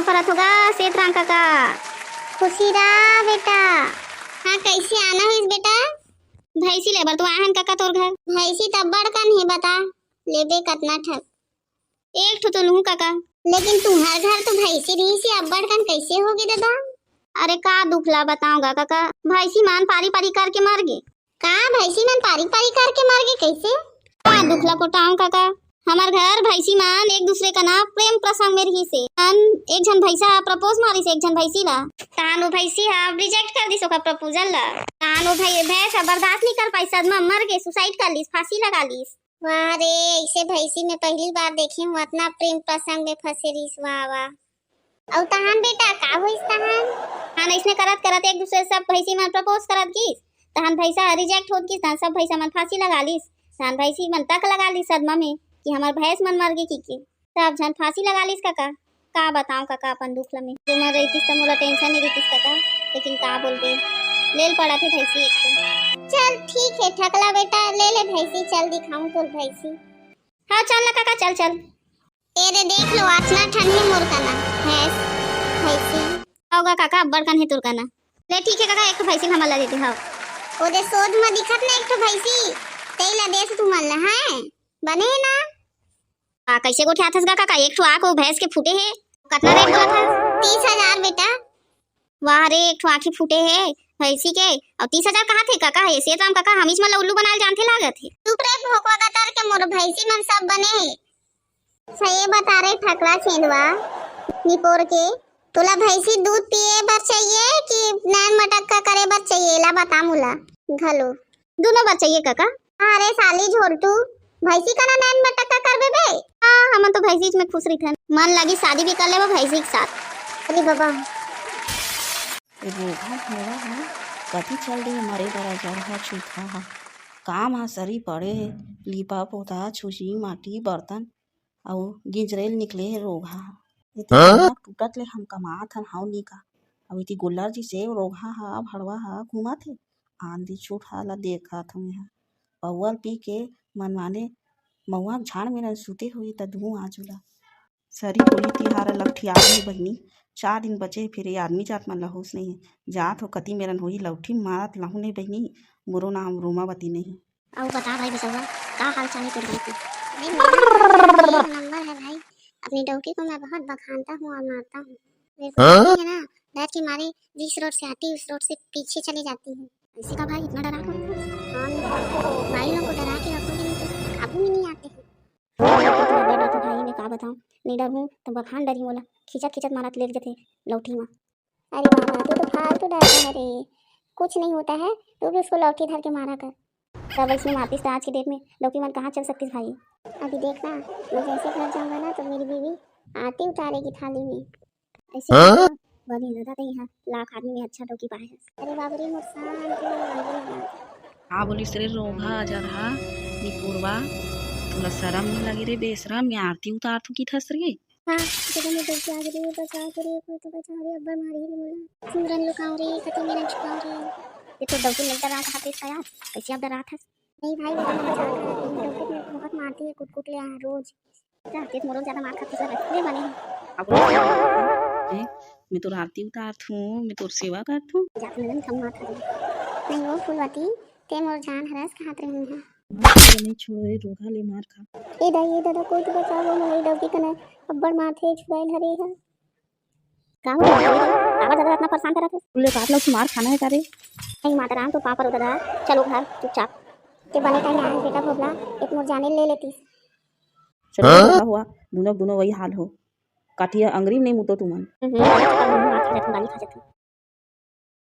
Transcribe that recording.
करत होगा सेतराम काका? खुशी रहा बेटा। हाँ कैसे आना है बेटा? भैंसी लेबर तो आहन काका तोर घर? भैंसी तब बड़कन है बता लेबे कतना ठक। एक ठो तो लूं काका। लेकिन तुम्हार घर तो भैंसी रही सी अब बड़कन कैसे होगी दादा? अरे का दुखला बताऊंगा काका, भैंसी मान पारी पारी करके मर गए। का भैंसी मन पारी पारी करके मर गए कैसे? का दुखला कोटाऊं काका, हमार घर भैंसी मान एक दूसरे का नाम प्रेम प्रसंग में रही से। एक जन भैंसा प्रपोज मारी से एक जन भैंसी ला, तानो भैंसी हा रिजेक्ट कर दी सोका प्रपोजल ला। तानो भैंसा बर्दाश्त नहीं कर पाई, सदमा मर गए, सुसाइड कर लीस, फांसी लगा लीस। वाह रे, ऐसे भैंसी में पहली बार देखी हूँ इतना प्रेम प्रसंग में फंसे रही। वाह वाह। और तहान बेटा का होइस तहान? हाँ इसने करत करत एक दूसरे सब भैंसी मन प्रपोज करत कीस, तहन भैंसा रिजेक्ट होत कीस, तहन सब भैंसा मन फांसी लगा लीस। तहन भैंसी मन तक लगा लीस सदमा में कि हमार भैंस मन मर गई की तब झन फांसी लगा लीस काका। का बताऊं काका अपन दुख में, तुम रहीतिस त मोला टेंशन नहीं रहीतिस काका, लेकिन का बोलबे लेल पड़ा थे भैंसी एक तो। चल ठीक है ठकला बेटा, ले ले भैंसी, चल दिखाऊं तोर भैंसी। हाँ चल ना काका, चल चल। तेरे देख लो आचना ठंडी मुर्कना भैंस भैंसी होगा काका बड़कन है तुरकना। ले ठीक है काका, एक तो भैंसी हम ला देते। हाँ ओदे सोध में दिखत ना एक तो भैंसी तेला देस तू मन ला है बने ना। कैसे को ठाथस गा काका, एक ठो आंख वो भैंस के फूटे है, कितना रेट बोला था? 30,000 बेटा। वाह रे, एक ठो आंखें फूटे है भैंसी के, और 30,000 कहाँ थे काका? है सेतराम काका हम इसमें उल्लू बनाल जानते लागत है। चुप रे भोकवा गतर के मोर भैंसी मन सब बने है। सही बता रे ठकला छेंदवा निपोर के, तोला भैंसी दूध पिए बर चाहिए कि नैन मटक्का करे बर चाहिए? ला बता मुला घलो। दोनों बार चाहिए काका। अरे साली झोलटू, भैंसी का ना नैन मटक्का करबे बे? हाँ हम तो भैंसी में खुश रही थन, मन लगी शादी भी कर ले भैंसी के साथ। अरे बाबा रोगा होगा है कभी चल रही हमारे बड़ा जरहा छूथा हा काम हा सरी पड़े लिपा पोता छुची माटी बर्तन और गिजरेल निकले रोगा टूटत ले हम कमात हन हाउ नी का। अब इति गुल्लर जी से रोगा हा भड़वा हा घुमा थे आंधी छूट हाला देखा था यहाँ पौवल पी के मनवाने मऊआ झाड़ में सुते हुई त धुआं आजुला सरी होली तिहार लगठी आदमी बहनी 4 दिन बचे फिर ये आदमी जात मन लहोस नहीं है जात हो कति मेरन होई लौठी मारत लहू नहीं बहनी मोरो नाम रूमावती नहीं। और बता भाई बसवा का हाल चाल है तेरे? नंबर है भाई, अपनी डौकी को मैं बहुत बखानता हूँ और मारता हूँ। मेरे है ना डर के मारे जिस रोड से आती उस रोड से पीछे चली जाती हूँ। इसी का भाई इतना डरा कर भाई लोग को डरा के रखोगे नहीं तो काबू में नहीं आते हैं। तो भाई मैं का बताऊं, नहीं डर हूं तो बखान डरी मोला खिचत खिचत मारत ले जथे लौठी में। अरे बाबा तू तो फालतू डरता है रे, कुछ नहीं होता है, तू भी उसको लौठी धर के मारा कर। तब इसमें मारतीस तो आज की डेट में लौकी मन कहाँ चल सकती भाई? अभी देखना मैं जैसे घर जाऊंगा ना तो मेरी बीवी आती उतारेगी थाली में। ऐसे बनी दादा यहाँ लाख आदमी में अच्छा लौकी पाए है। अरे बाबू रे मुर्सान हाँ बोलिस रे रोगा जरहा निपुरवा थोड़ा शर्म नहीं लगी रे बेशरम मैं आरती उतार तू की थस रे। हाँ जब मैं डर के आ गई बचा के रे को तो बचा रे अब्बा मारी रे मोला सिमरन लुकाओ रे कति मेरा छुपाओ रे। ये तो डौकी नहीं डरा खाते इसका यार, कैसे अब डरा था? नहीं भाई वो बचा कर डौकी में बहुत मारती है कुट ले रोज जाते मोरो ज्यादा मार खाते सर रखते बने हैं मैं तो आरती उतार थूं मैं तो सेवा कर थूं जाते मिलन कम मार खा नहीं वो फूलवती ते मोर जान हरस खात रही है नहीं छोड़े रोगा ले मार खा ये दादा कोई तो बचाओ मोरी डौकी कने अब्बड़ माथे छुआइल हरे है। का हो आवाज दादा इतना परेशान करत है? बोले बात लोग मार खाना है करे नहीं माता राम तो पापा दादा चलो घर चुपचाप के बने टाइम आए बेटा भोला एक मोर जाने ले लेती। चलो हुआ दोनों वही हाल हो काटिया अंग्रेजी नहीं मुतो तुमन खा जाती